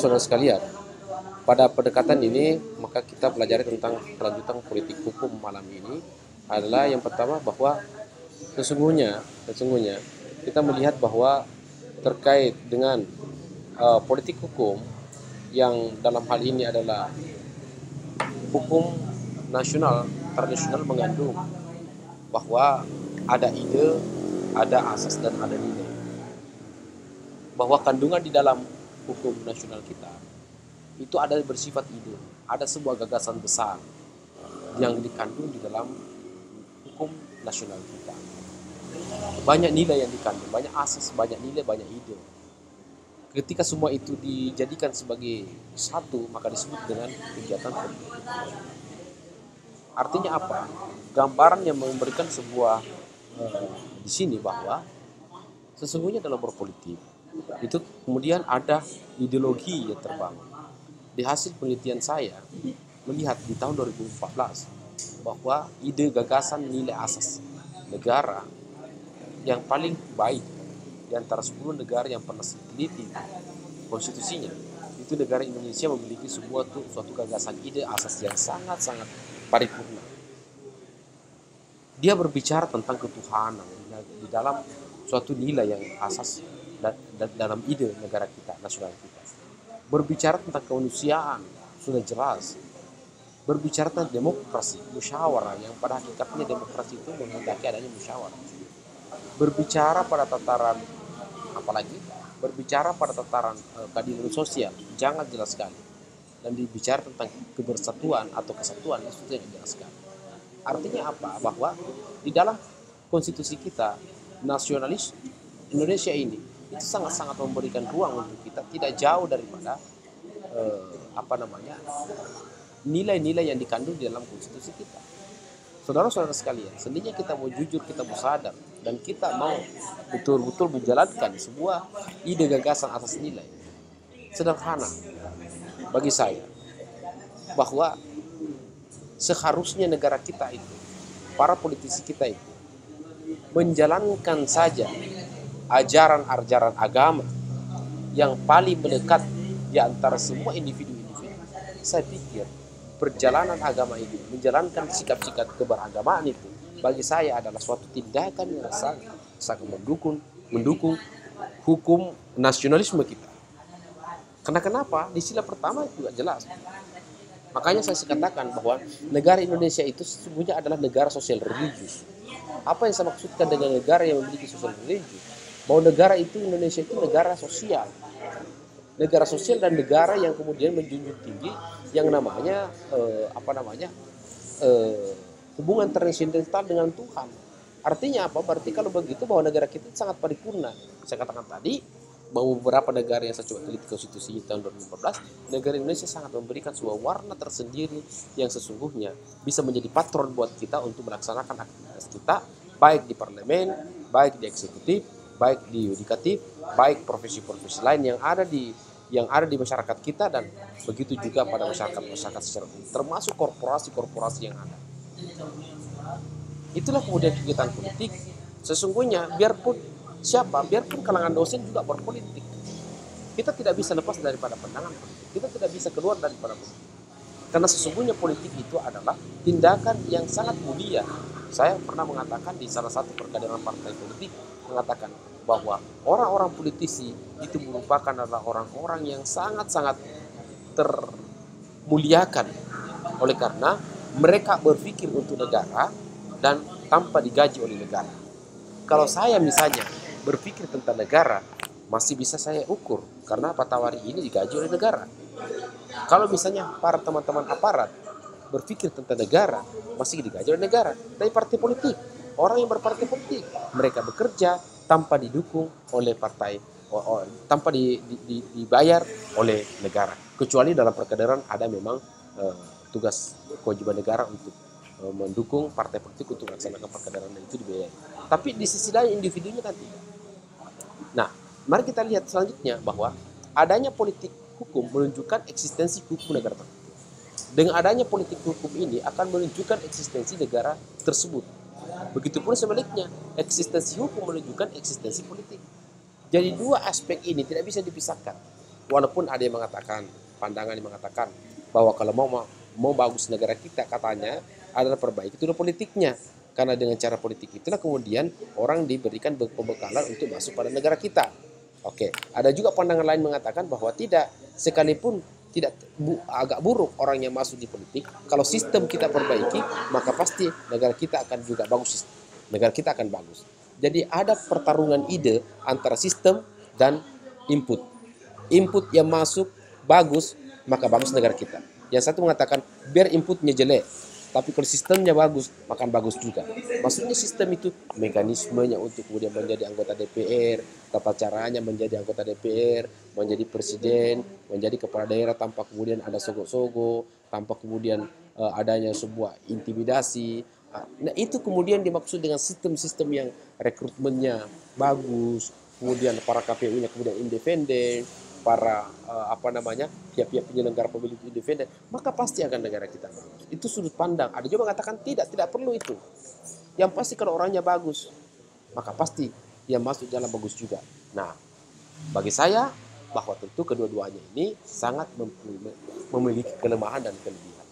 Saudara-saudara sekalian, pada pendekatan ini maka kita pelajari tentang kelanjutan politik hukum malam ini adalah yang pertama bahwa sesungguhnya kita melihat bahwa terkait dengan politik hukum yang dalam hal ini adalah hukum nasional tradisional mengandung bahwa ada ide, ada asas dan ada nilai. Bahwa kandungan di dalam hukum nasional kita itu ada bersifat ide, ada sebuah gagasan besar yang dikandung di dalam hukum nasional kita. Banyak nilai yang dikandung, banyak asas, banyak nilai, banyak ide. Ketika semua itu dijadikan sebagai satu, maka disebut dengan kegiatan politik. Artinya apa? Gambaran yang memberikan sebuah di sini bahwa sesungguhnya dalam berpolitik itu kemudian ada ideologi yang terbangun. Di hasil penelitian saya melihat di tahun 2014 bahwa ide, gagasan, nilai asas negara yang paling baik di antara 10 negara yang pernah diteliti konstitusinya, itu negara Indonesia memiliki suatu gagasan ide asas yang sangat-sangat paripurna. Dia berbicara tentang ketuhanan di dalam suatu nilai yang asas dalam ide negara kita, nasional kita. Berbicara tentang kemanusiaan sudah jelas. Berbicara tentang demokrasi, musyawarah, yang pada hakikatnya demokrasi itu menghendaki adanya musyawarah. Berbicara pada tataran apalagi berbicara pada tataran keadilan sosial, jangan jelas sekali. Dan dibicara tentang kebersatuan atau kesatuan, itu sudah jelas sekali. Artinya apa? Bahwa di dalam konstitusi kita, nasionalis Indonesia ini itu sangat-sangat memberikan ruang untuk kita tidak jauh daripada nilai-nilai yang dikandung di dalam konstitusi kita. Saudara-saudara sekalian, seandainya kita mau jujur, kita mau sadar, dan kita mau betul-betul menjalankan sebuah ide gagasan atas nilai, sederhana bagi saya bahwa seharusnya negara kita itu, para politisi kita itu menjalankan saja ajaran-ajaran agama yang paling melekat di antara semua individu-individu. Saya pikir perjalanan agama ini, menjalankan sikap-sikap keberagamaan itu, bagi saya adalah suatu tindakan yang sangat mendukung hukum nasionalisme kita. Karena kenapa? Di sila pertama juga jelas. Makanya saya katakan bahwa negara Indonesia itu sesungguhnya adalah negara sosial religius. Apa yang saya maksudkan dengan negara yang memiliki sosial religius? Bahwa negara itu, Indonesia itu negara sosial. Negara sosial dan negara yang kemudian menjunjung tinggi yang namanya hubungan transendental dengan Tuhan. Artinya apa? Berarti kalau begitu bahwa negara kita sangat paripurna. Saya katakan tadi bahwa beberapa negara yang saya coba teliti konstitusi tahun 2014, negara Indonesia sangat memberikan sebuah warna tersendiri yang sesungguhnya bisa menjadi patron buat kita untuk melaksanakan aktivitas kita, baik di parlemen, baik di eksekutif, baik di yudikatif, baik profesi-profesi lain yang ada di masyarakat kita, dan begitu juga pada masyarakat secara umum, termasuk korporasi-korporasi yang ada. Itulah kemudian kegiatan politik. Sesungguhnya biarpun kalangan dosen juga berpolitik. Kita tidak bisa lepas daripada pandangan politik. Kita tidak bisa keluar daripada politik. Karena sesungguhnya politik itu adalah tindakan yang sangat mulia. Saya pernah mengatakan di salah satu perkaderan partai politik, mengatakan bahwa orang-orang politisi itu merupakan adalah orang-orang yang sangat-sangat termuliakan. Oleh karena mereka berpikir untuk negara dan tanpa digaji oleh negara. Kalau saya misalnya berpikir tentang negara, masih bisa saya ukur karena Pak Tawari ini digaji oleh negara. Kalau misalnya para teman-teman aparat berpikir tentang negara, masih digaji oleh negara. Dari partai politik, orang yang berpartai politik, mereka bekerja tanpa didukung oleh partai, tanpa dibayar oleh negara. Kecuali dalam perkaderan ada memang tugas kewajiban negara untuk mendukung partai politik untuk melaksanakan perkaderan, dan itu dibayar. Tapi di sisi lain individunya kan tidak. Nah, mari kita lihat selanjutnya bahwa adanya politik hukum menunjukkan eksistensi hukum negara tersebut. Dengan adanya politik hukum ini akan menunjukkan eksistensi negara tersebut. Begitupun sebaliknya, eksistensi hukum menunjukkan eksistensi politik. Jadi dua aspek ini tidak bisa dipisahkan. Walaupun ada yang mengatakan, pandangan yang mengatakan bahwa kalau mau bagus negara kita, katanya adalah perbaiki itu politiknya. Karena dengan cara politik itulah kemudian orang diberikan pembekalan untuk masuk pada negara kita. Oke, ada juga pandangan lain mengatakan bahwa tidak, sekalipun tidak agak buruk orang yang masuk di politik, kalau sistem kita perbaiki, maka pasti negara kita akan juga bagus. Negara kita akan bagus. Jadi ada pertarungan ide antara sistem dan input. Input yang masuk bagus, maka bagus negara kita. Yang satu mengatakan biar inputnya jelek, tapi kalau sistemnya bagus, maka bagus juga. Maksudnya sistem itu mekanismenya untuk kemudian menjadi anggota DPR, tata caranya menjadi anggota DPR, menjadi presiden, menjadi kepala daerah tanpa kemudian ada sogok-sogok, tanpa kemudian adanya sebuah intimidasi. Nah itu kemudian dimaksud dengan sistem-sistem yang rekrutmennya bagus, kemudian para KPU-nya kemudian independen, para pihak-pihak penyelenggara pemilu independen, maka pasti akan negara kita bagus. Itu sudut pandang. Ada juga mengatakan tidak perlu itu. Yang pasti kalau orangnya bagus, maka pasti yang masuk dalam bagus juga. Nah, bagi saya bahwa tentu kedua-duanya ini sangat memiliki kelemahan dan kelebihan.